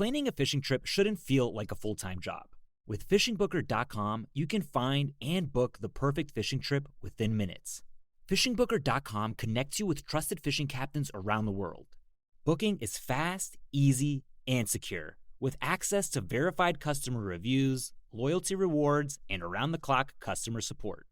Planning a fishing trip shouldn't feel like a full-time job. With fishingbooker.com, you can find and book the perfect fishing trip within minutes. Fishingbooker.com connects you with trusted fishing captains around the world. Booking is fast, easy, and secure, with access to verified customer reviews, loyalty rewards, and around-the-clock customer support.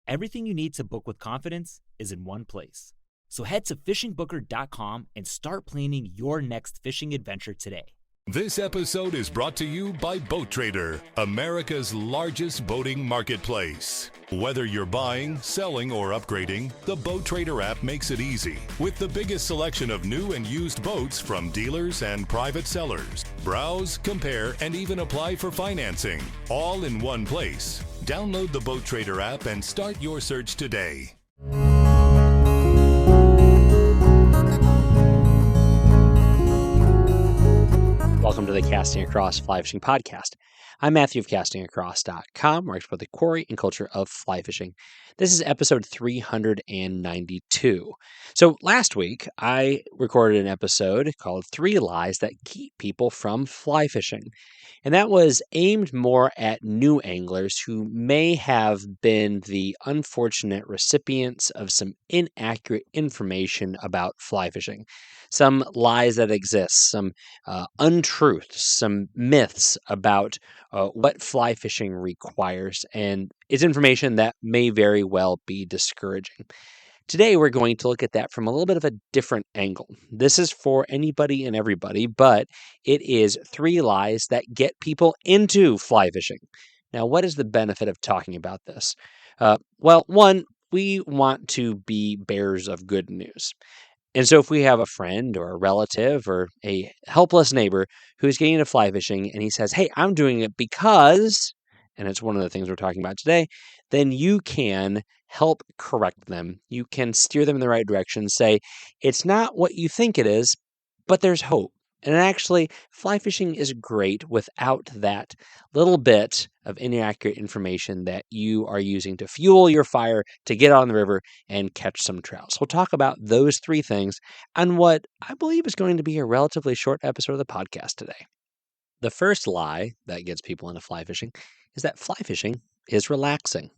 Everything you need to book with confidence is in one place. So head to fishingbooker.com and start planning your next fishing adventure today. This episode is brought to you by Boat Trader, America's largest boating marketplace. Whether you're buying, selling, or upgrading, the Boat Trader app makes it easy. With the biggest selection of new and used boats from dealers and private sellers. Browse, compare, and even apply for financing. All in one place. Download the Boat Trader app and start your search today. Welcome to the Casting Across Fly Fishing Podcast. I'm Matthew of castingacross.com, where I explore the quarry and culture of fly fishing. This is episode 392. So last week, I recorded an episode called 3 Lies That Keep People from Fly Fishing. And that was aimed more at new anglers who may have been the unfortunate recipients of some inaccurate information about fly fishing. Some lies that exist, some untruths, some myths about what fly fishing requires, and it's information that may very well be discouraging. Today, we're going to look at that from a little bit of a different angle. This is for anybody and everybody, but it is 3 lies that get people into fly fishing. Now, what is the benefit of talking about this? Well, one, we want to be bearers of good news. And so if we have a friend or a relative or a helpless neighbor who's getting into fly fishing and he says, hey, I'm doing it because, and it's one of the things we're talking about today, then you can help correct them. You can steer them in the right direction, say, it's not what you think it is, but there's hope. And actually, fly fishing is great without that little bit of inaccurate information that you are using to fuel your fire to get out on the river and catch some trout. So we'll talk about those 3 things on what I believe is going to be a relatively short episode of the podcast today. The first lie that gets people into fly fishing is that fly fishing is relaxing.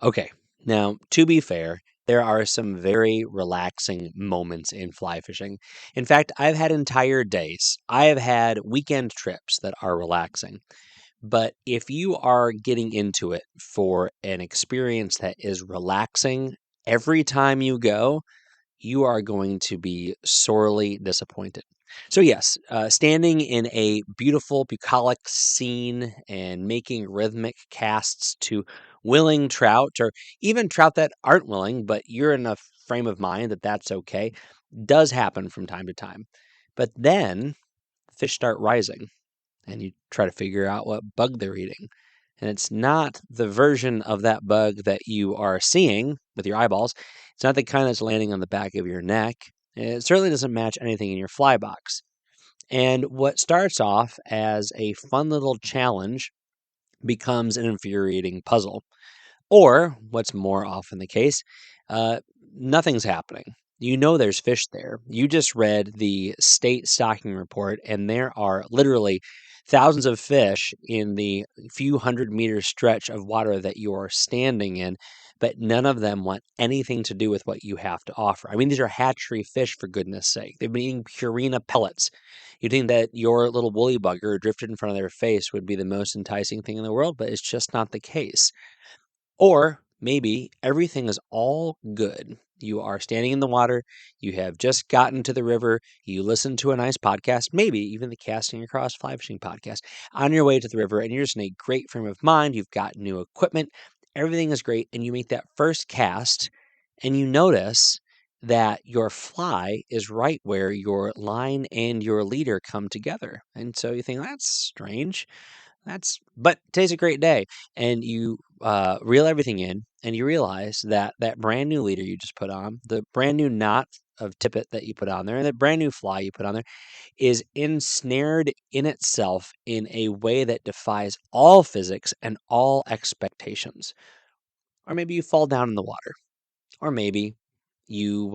Okay, now, to be fair, there are some very relaxing moments in fly fishing. In fact, I've had entire days. I have had weekend trips that are relaxing. But if you are getting into it for an experience that is relaxing every time you go, you are going to be sorely disappointed. So yes, standing in a beautiful bucolic scene and making rhythmic casts to willing trout, or even trout that aren't willing, but you're in a frame of mind that that's okay, does happen from time to time. But then fish start rising, and you try to figure out what bug they're eating. And it's not the version of that bug that you are seeing with your eyeballs. It's not the kind that's landing on the back of your neck. It certainly doesn't match anything in your fly box. And what starts off as a fun little challenge becomes an infuriating puzzle. Or, what's more often the case, nothing's happening. You know there's fish there. You just read the state stocking report, and there are literally thousands of fish in the few hundred-meter stretch of water that you are standing in, but none of them want anything to do with what you have to offer. I mean, these are hatchery fish, for goodness sake. They've been eating Purina pellets. You'd think that your little woolly bugger drifted in front of their face would be the most enticing thing in the world, but it's just not the case. Or maybe everything is all good. You are standing in the water, you have just gotten to the river, you listen to a nice podcast, maybe even the Casting Across Fly Fishing podcast, on your way to the river, and you're just in a great frame of mind, you've got new equipment, everything is great, and you make that first cast, and you notice that your fly is right where your line and your leader come together. And so you think, that's strange. But today's a great day, and you reel everything in, and you realize that that brand new leader you just put on, the brand new knot of tippet that you put on there, and the brand new fly you put on there is ensnared in itself in a way that defies all physics and all expectations. Or maybe you fall down in the water, or maybe you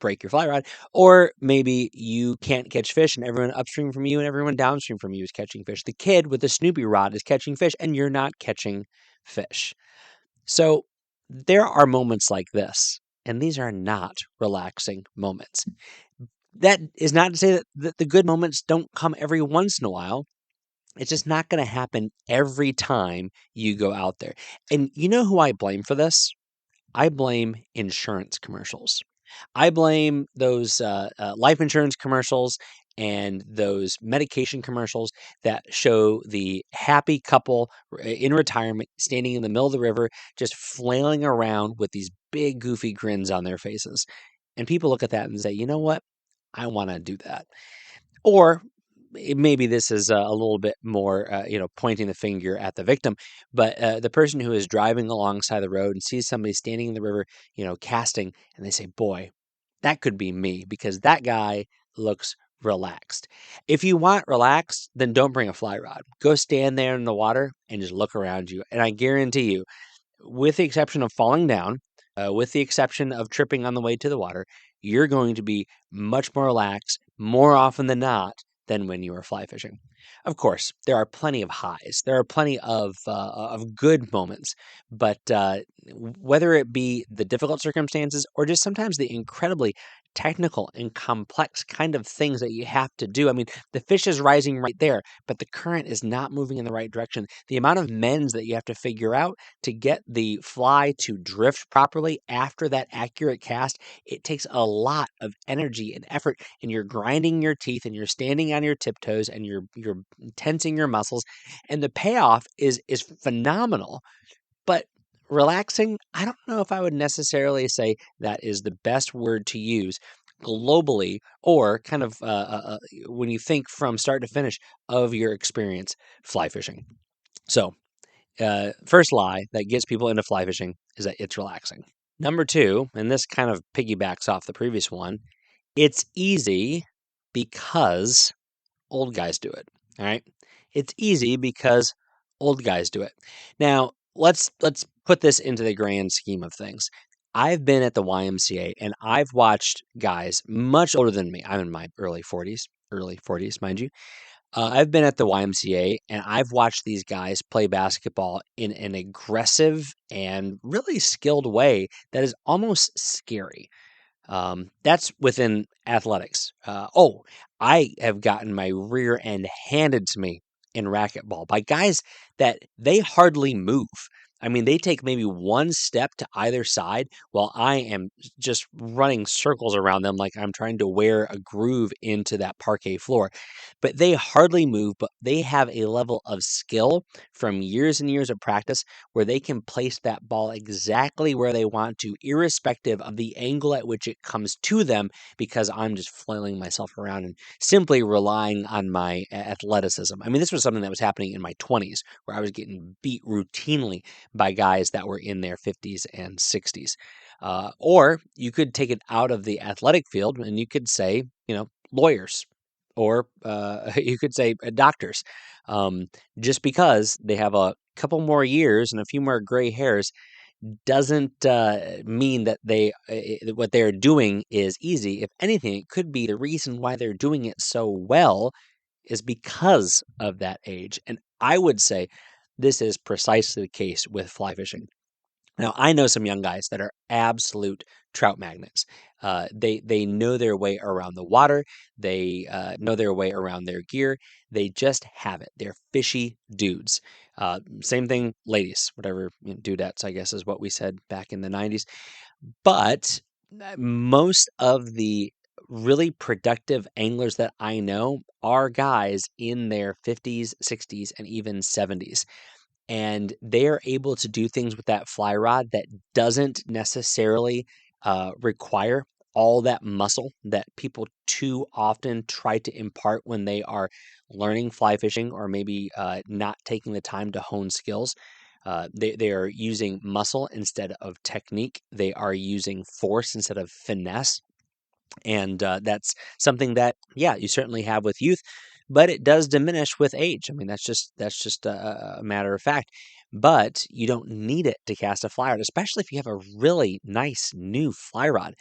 break your fly rod, or maybe you can't catch fish and everyone upstream from you and everyone downstream from you is catching fish. The kid with the Snoopy rod is catching fish and you're not catching fish. So there are moments like this, and these are not relaxing moments. That is not to say that the good moments don't come every once in a while. It's just not going to happen every time you go out there. And you know who I blame for this? I blame insurance commercials. I blame those life insurance commercials and those medication commercials that show the happy couple in retirement standing in the middle of the river, just flailing around with these big, goofy grins on their faces. And people look at that and say, you know what? I want to do that. Or maybe this is a little bit more, pointing the finger at the victim, but the person who is driving alongside the road and sees somebody standing in the river, casting, and they say, boy, that could be me because that guy looks relaxed. If you want relaxed, then don't bring a fly rod. Go stand there in the water and just look around you. And I guarantee you, with the exception of falling down, with the exception of tripping on the way to the water, you're going to be much more relaxed more often than not than when you are fly fishing. Of course, there are plenty of highs. There are plenty of good moments, but whether it be the difficult circumstances or just sometimes the incredibly technical and complex kind of things that you have to do. I mean, the fish is rising right there, but the current is not moving in the right direction. The amount of mends that you have to figure out to get the fly to drift properly after that accurate cast, it takes a lot of energy and effort, and you're grinding your teeth and you're standing on your tiptoes and you're tensing your muscles, and the payoff is phenomenal. But relaxing, I don't know if I would necessarily say that is the best word to use globally, or kind of when you think from start to finish of your experience fly fishing. So first lie that gets people into fly fishing is that it's relaxing. Number two, and this kind of piggybacks off the previous one, it's easy because old guys do it. All right. It's easy because old guys do it. Now, let's put this into the grand scheme of things. I've been at the YMCA and I've watched guys much older than me. I'm in my early 40s, mind you. I've been at the YMCA and I've watched these guys play basketball in an aggressive and really skilled way that is almost scary. That's within athletics. I have gotten my rear end handed to me in racquetball by guys that they hardly move. I mean, they take maybe one step to either side while I am just running circles around them like I'm trying to wear a groove into that parquet floor. But they hardly move, but they have a level of skill from years and years of practice where they can place that ball exactly where they want to, irrespective of the angle at which it comes to them, because I'm just flailing myself around and simply relying on my athleticism. I mean, this was something that was happening in my 20s where I was getting beat routinely by guys that were in their 50s and 60s. Or you could take it out of the athletic field and you could say, lawyers, or you could say doctors. Just because they have a couple more years and a few more gray hairs doesn't mean that what they're doing is easy. If anything, it could be the reason why they're doing it so well is because of that age. And I would say this is precisely the case with fly fishing. Now, I know some young guys that are absolute trout magnets. They know their way around the water. They know their way around their gear. They just have it. They're fishy dudes. Same thing, ladies, whatever, dudettes, I guess is what we said back in the 90s. But most of the really productive anglers that I know are guys in their 50s, 60s, and even 70s, and they are able to do things with that fly rod that doesn't necessarily require all that muscle that people too often try to impart when they are learning fly fishing, or maybe not taking the time to hone skills. They are using muscle instead of technique. They are using force instead of finesse. And that's something that, yeah, you certainly have with youth, but it does diminish with age. I mean, that's just a matter of fact. But you don't need it to cast a fly rod, especially if you have a really nice new fly rod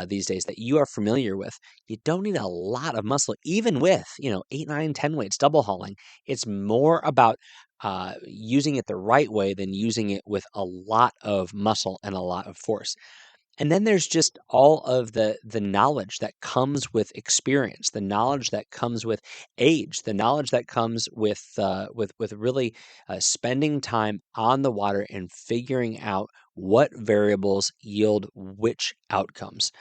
these days that you are familiar with. You don't need a lot of muscle, even with 8, 9, 10 weights, double hauling. It's more about using it the right way than using it with a lot of muscle and a lot of force. And then there's just all of the knowledge that comes with experience, the knowledge that comes with age, the knowledge that comes with really spending time on the water and figuring out what variables yield which outcomes.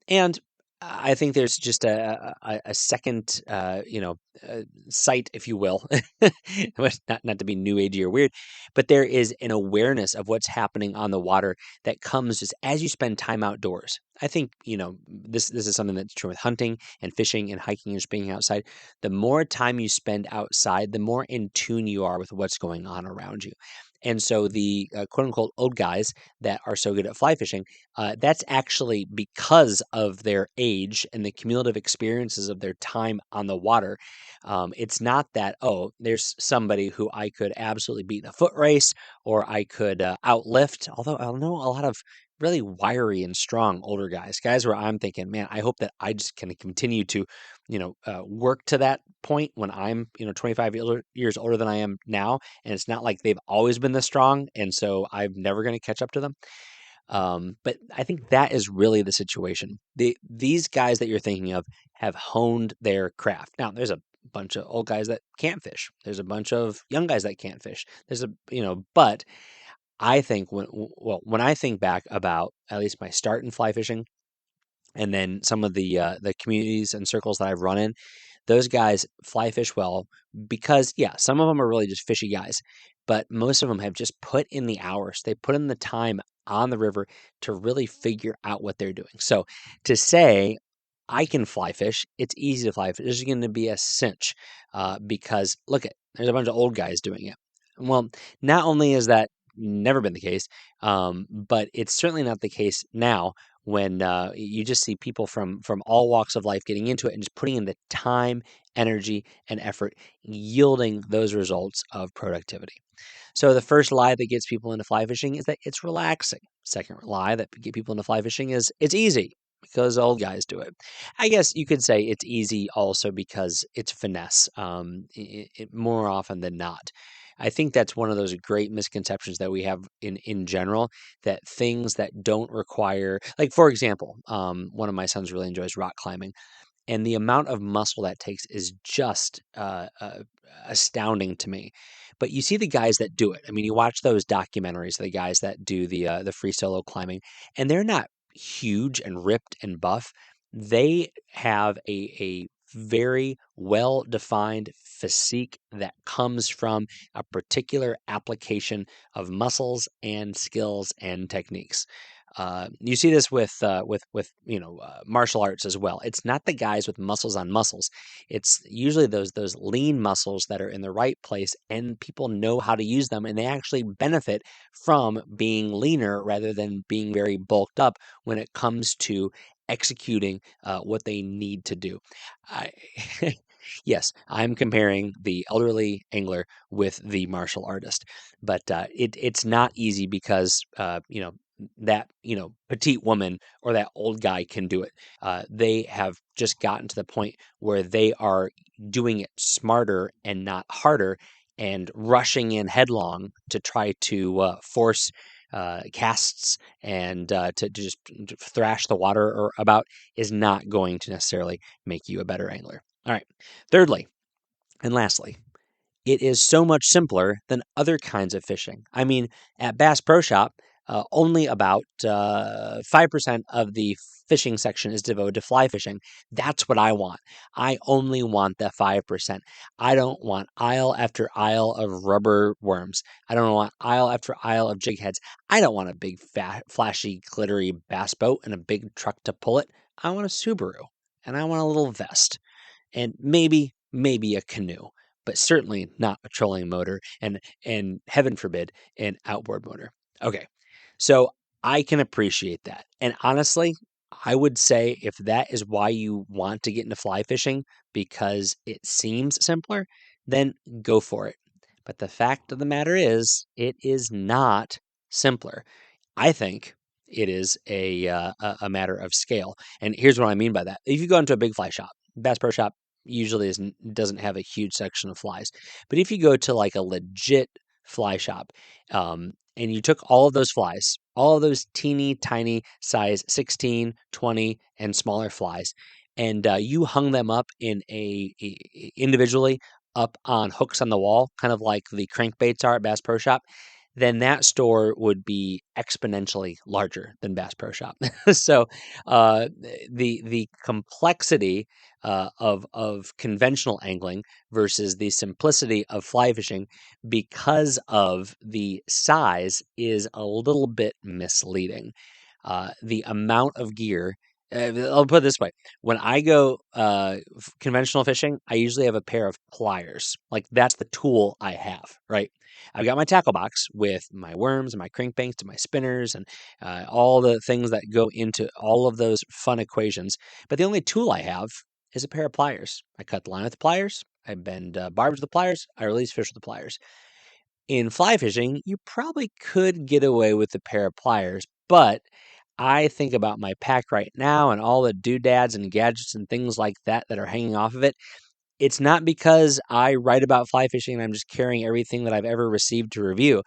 And I think there's just a second, sight, if you will, not to be new agey or weird, but there is an awareness of what's happening on the water that comes just as you spend time outdoors. I think this is something that's true with hunting and fishing and hiking and just being outside. The more time you spend outside, the more in tune you are with what's going on around you. And so the quote unquote old guys that are so good at fly fishing, that's actually because of their age and the cumulative experiences of their time on the water. It's not that, oh, there's somebody who I could absolutely beat in a foot race or I could outlift, although I know a lot of really wiry and strong older guys where I'm thinking, man, I hope that I just can continue to, work to that point when I'm, 25 years older than I am now. And it's not like they've always been this strong. And so I'm never going to catch up to them. But I think that is really the situation. These guys that you're thinking of have honed their craft. Now, there's a bunch of old guys that can't fish. There's a bunch of young guys that can't fish. But I think when I think back about at least my start in fly fishing, and then some of the communities and circles that I've run in, those guys fly fish well because, yeah, some of them are really just fishy guys, but most of them have just put in the hours. They put in the time on the river to really figure out what they're doing. So to say I can fly fish, it's easy to fly fish. This is going to be a cinch because look there's a bunch of old guys doing it. Well, not only is that never been the case, but it's certainly not the case now when you just see people from all walks of life getting into it and just putting in the time, energy, and effort, yielding those results of productivity. So the first lie that gets people into fly fishing is that it's relaxing. Second lie that get people into fly fishing is it's easy because old guys do it. I guess you could say it's easy also because it's finesse. More often than not. I think that's one of those great misconceptions that we have in general, that things that don't require, like for example, one of my sons really enjoys rock climbing, and the amount of muscle that takes is just astounding to me. But you see the guys that do it. I mean, you watch those documentaries, the guys that do the free solo climbing, and they're not huge and ripped and buff. They have a very well defined physique that comes from a particular application of muscles and skills and techniques. You see this with martial arts as well. It's not the guys with muscles on muscles. It's usually those lean muscles that are in the right place, and people know how to use them, and they actually benefit from being leaner rather than being very bulked up when it comes to executing what they need to do. I, yes, I'm comparing the elderly angler with the martial artist, but it's not easy because that petite woman or that old guy can do it. They have just gotten to the point where they are doing it smarter and not harder, and rushing in headlong to try to force casts and to just thrash the water or about is not going to necessarily make you a better angler. All right. Thirdly, and lastly, it is so much simpler than other kinds of fishing. I mean, at Bass Pro Shop, only about 5% of the fishing section is devoted to fly fishing. That's what I want. I only want that 5%. I don't want aisle after aisle of rubber worms. I don't want aisle after aisle of jig heads. I don't want a big, fat, flashy, glittery bass boat and a big truck to pull it. I want a Subaru, and I want a little vest, and maybe a canoe, but certainly not a trolling motor, and heaven forbid an outboard motor. Okay, so I can appreciate that, and honestly, I would say if that is why you want to get into fly fishing because it seems simpler, then go for it. But the fact of the matter is, it is not simpler. I think it is a matter of scale. And here's what I mean by that. If you go into a big fly shop, Bass Pro Shop usually doesn't have a huge section of flies. But if you go to like a legit fly shop, and you took all of those flies, all of those teeny tiny size 16, 20, and smaller flies, and you hung them up in individually up on hooks on the wall, kind of like the crankbaits are at Bass Pro Shop, then that store would be exponentially larger than Bass Pro Shop. So uh, the complexity of conventional angling versus the simplicity of fly fishing because of the size is a little bit misleading. The amount of gear. I'll put it this way: when I go conventional fishing, I usually have a pair of pliers. Like that's the tool I have, right? I've got my tackle box with my worms and my crankbaits and my spinners and all the things that go into all of those fun equations. But the only tool I have is a pair of pliers. I cut the line with the pliers. I bend barbs with the pliers. I release fish with the pliers. In fly fishing, you probably could get away with a pair of pliers, but I think about my pack right now and all the doodads and gadgets and things like that that are hanging off of it. It's not because I write about fly fishing and I'm just carrying everything that I've ever received to review.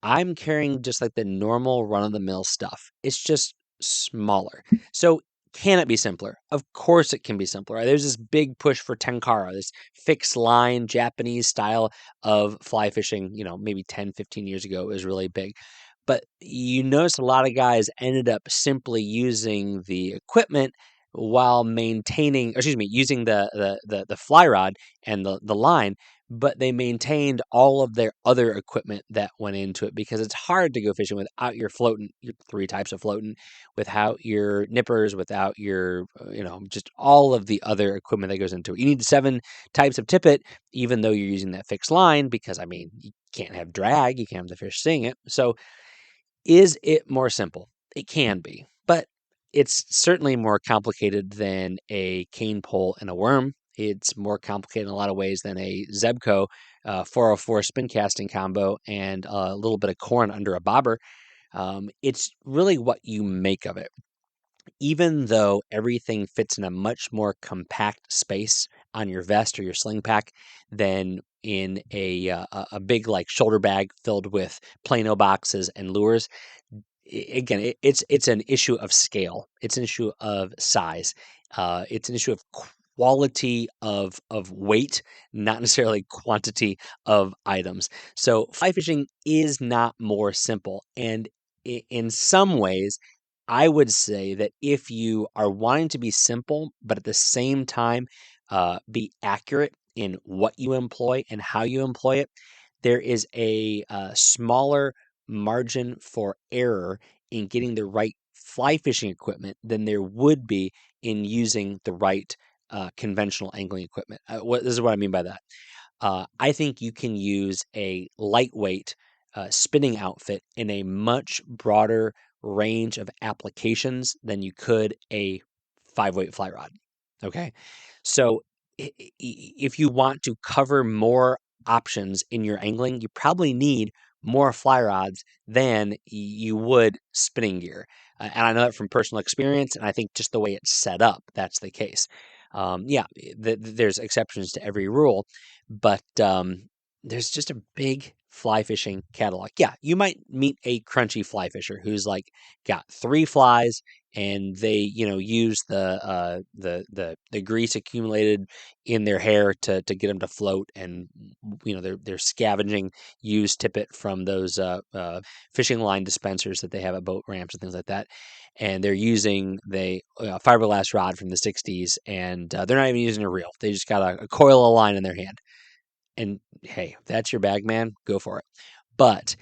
I'm carrying just like the normal run of the mill stuff. It's just smaller. So can it be simpler? Of course it can be simpler. There's this big push for tenkara, this fixed line Japanese style of fly fishing, maybe 10, 15 years ago it was really big. But you notice a lot of guys ended up simply using the equipment while using the fly rod and the line, but they maintained all of their other equipment that went into it because it's hard to go fishing without your floating, your three types of floating, without your nippers, without your, just all of the other equipment that goes into it. You need 7 types of tippet, even though you're using that fixed line, because you can't have drag, you can't have the fish seeing it. So is it more simple? It can be, but it's certainly more complicated than a cane pole and a worm. It's more complicated in a lot of ways than a Zebco 404 spin casting combo and a little bit of corn under a bobber. It's really what you make of it. Even though everything fits in a much more compact space on your vest or your sling pack than in a big like shoulder bag filled with Plano boxes and lures, again, it's an issue of scale. It's an issue of size. It's an issue of quality of weight, not necessarily quantity of items. So fly fishing is not more simple, and in some ways, I would say that if you are wanting to be simple, but at the same time be accurate in what you employ and how you employ it, there is a smaller margin for error in getting the right fly fishing equipment than there would be in using the right conventional angling equipment. This is what I mean by that. I think you can use a lightweight spinning outfit in a much broader range of applications than you could a 5-weight fly rod. Okay. So if you want to cover more options in your angling, you probably need more fly rods than you would spinning gear. And I know that from personal experience, and I think just the way it's set up, that's the case. Yeah, there's exceptions to every rule, but there's just a big fly fishing catalog. Yeah, you might meet a crunchy fly fisher who's like got 3 flies and they, use the grease accumulated in their hair to get them to float, and they're scavenging used tippet from those fishing line dispensers that they have at boat ramps and things like that, and they're using the fiberglass rod from the 60s, and they're not even using a reel. They just got a coil of line in their hand. And hey, if that's your bag, man, go for it. But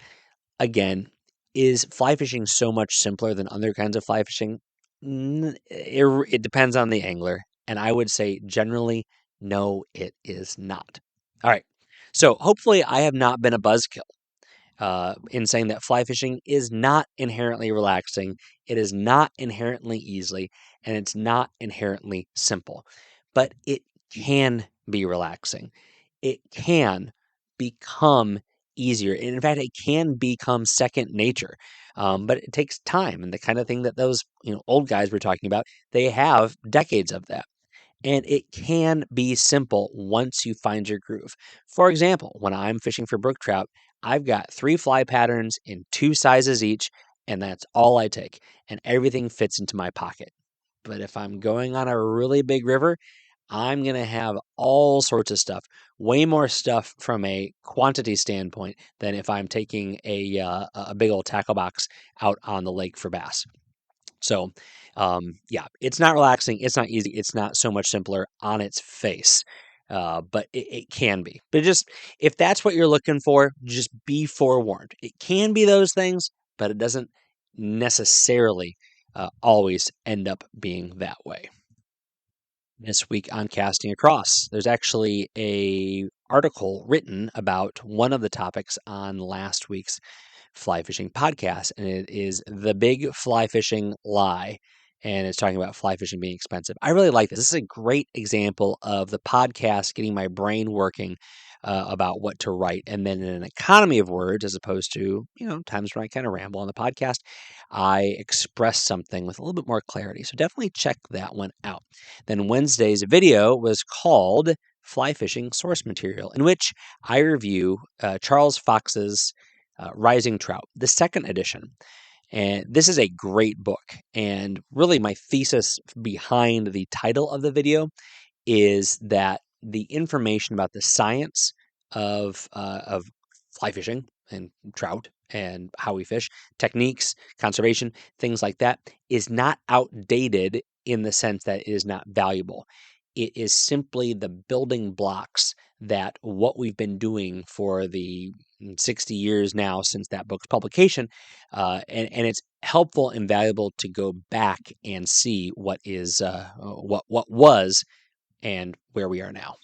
again, is fly fishing so much simpler than other kinds of fly fishing? It depends on the angler. And I would say generally, no, it is not. All right. So hopefully I have not been a buzzkill. in saying that fly fishing is not inherently relaxing, it is not inherently easy, and it's not inherently simple. But it can be relaxing. It can become easier. And in fact, it can become second nature. But it takes time, and the kind of thing that those old guys were talking about, they have decades of that. And it can be simple once you find your groove. For example, when I'm fishing for brook trout, I've got 3 fly patterns in 2 sizes each, and that's all I take, and everything fits into my pocket. But if I'm going on a really big river, I'm going to have all sorts of stuff, way more stuff from a quantity standpoint than if I'm taking a big old tackle box out on the lake for bass. So, yeah, it's not relaxing. It's not easy. It's not so much simpler on its face, but it can be. But just if that's what you're looking for, just be forewarned. It can be those things, but it doesn't necessarily always end up being that way. This week on Casting Across, there's actually a article written about one of the topics on last week's fly fishing podcast, and it is The Big Fly Fishing Lie. And it's talking about fly fishing being expensive. I really like this. This is a great example of the podcast getting my brain working about what to write. And then in an economy of words, as opposed to, times when I kind of ramble on the podcast, I express something with a little bit more clarity. So definitely check that one out. Then Wednesday's video was called Fly Fishing Source Material, in which I review Charles Fox's Rising Trout, the second edition. And this is a great book. And really, my thesis behind the title of the video is that the information about the science of fly fishing and trout and how we fish, techniques, conservation, things like that, is not outdated in the sense that it is not valuable. It is simply the building blocks that what we've been doing for the 60 years now since that book's publication, and it's helpful and valuable to go back and see what is what was and where we are now.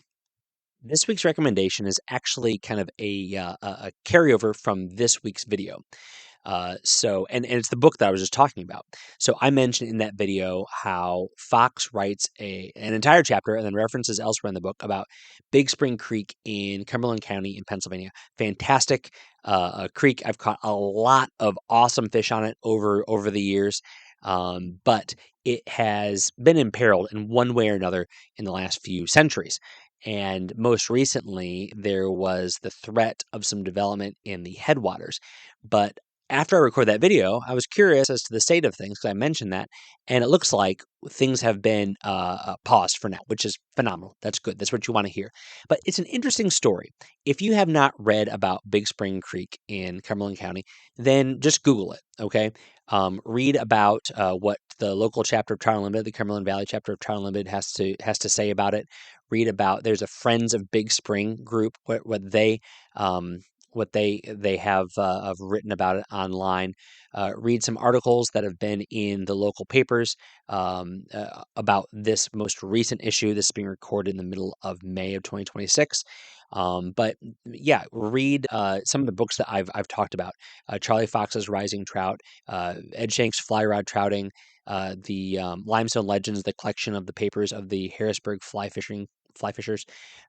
This week's recommendation is actually kind of a carryover from this week's video. And it's the book that I was just talking about. So I mentioned in that video how Fox writes an entire chapter and then references elsewhere in the book about Big Spring Creek in Cumberland County in Pennsylvania. Fantastic creek. I've caught a lot of awesome fish on it over the years. But it has been imperiled in one way or another in the last few centuries. And most recently, there was the threat of some development in the headwaters. But after I record that video, I was curious as to the state of things because I mentioned that, and it looks like things have been paused for now, which is phenomenal. That's good. That's what you want to hear. But it's an interesting story. If you have not read about Big Spring Creek in Cumberland County, then just Google it, okay? Read about what the local chapter of Trout Unlimited, the Cumberland Valley chapter of Trout Unlimited, has to say about it. Read about there's a Friends of Big Spring group, what they have written about it online. Read some articles that have been in the local papers about this most recent issue. This is being recorded in the middle of May of 2026. But yeah, read some of the books that I've talked about. Charlie Fox's Rising Trout, Ed Shank's Fly Rod Trouting, the Limestone Legends, the collection of the papers of the Harrisburg fly fishers.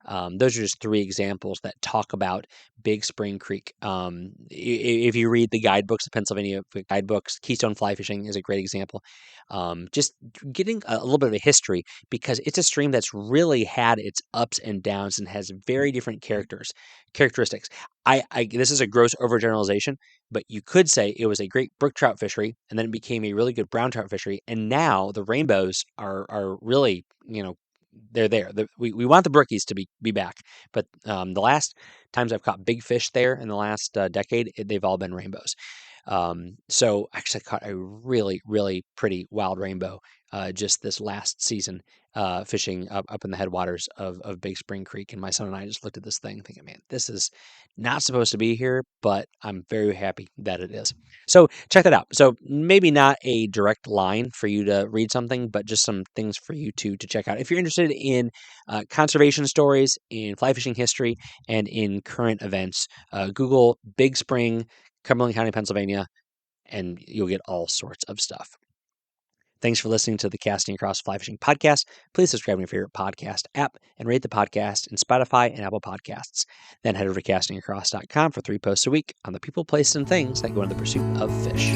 Those are just 3 examples that talk about Big Spring Creek. If you read the guidebooks, the Pennsylvania guidebooks, Keystone Fly Fishing is a great example. Just getting a little bit of a history because it's a stream that's really had its ups and downs and has very different characteristics. This is a gross overgeneralization, but you could say it was a great brook trout fishery, and then it became a really good brown trout fishery, and now the rainbows are really, they're there. We want the brookies to be back, but the last times I've caught big fish there in the last decade, they've all been rainbows. So actually, I caught a really, really pretty wild rainbow just this last season fishing up in the headwaters of Big Spring Creek. And my son and I just looked at this thing thinking, man, this is not supposed to be here, but I'm very happy that it is. So check that out. So maybe not a direct line for you to read something, but just some things for you to check out. If you're interested in conservation stories, in fly fishing history, and in current events, Google Big Spring, Cumberland County, Pennsylvania, and you'll get all sorts of stuff. Thanks for listening to the Casting Across Fly Fishing podcast. Please subscribe to your favorite podcast app and rate the podcast in Spotify and Apple Podcasts. Then head over to castingacross.com for 3 posts a week on the people, places, and things that go into the pursuit of fish.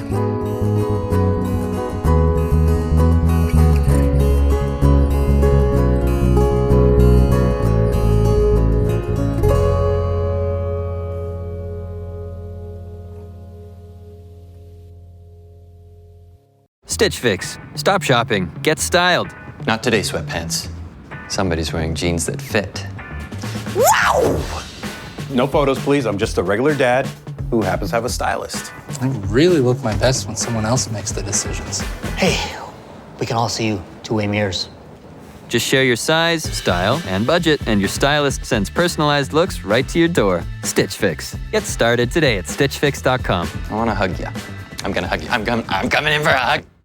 Stitch Fix. Stop shopping. Get styled. Not today, sweatpants. Somebody's wearing jeans that fit. Wow! No photos, please. I'm just a regular dad who happens to have a stylist. I really look my best when someone else makes the decisions. Hey, we can all see you two-way mirrors. Just share your size, style, and budget, and your stylist sends personalized looks right to your door. Stitch Fix. Get started today at stitchfix.com. I want to hug you. I'm going to hug you. I'm coming in for a hug.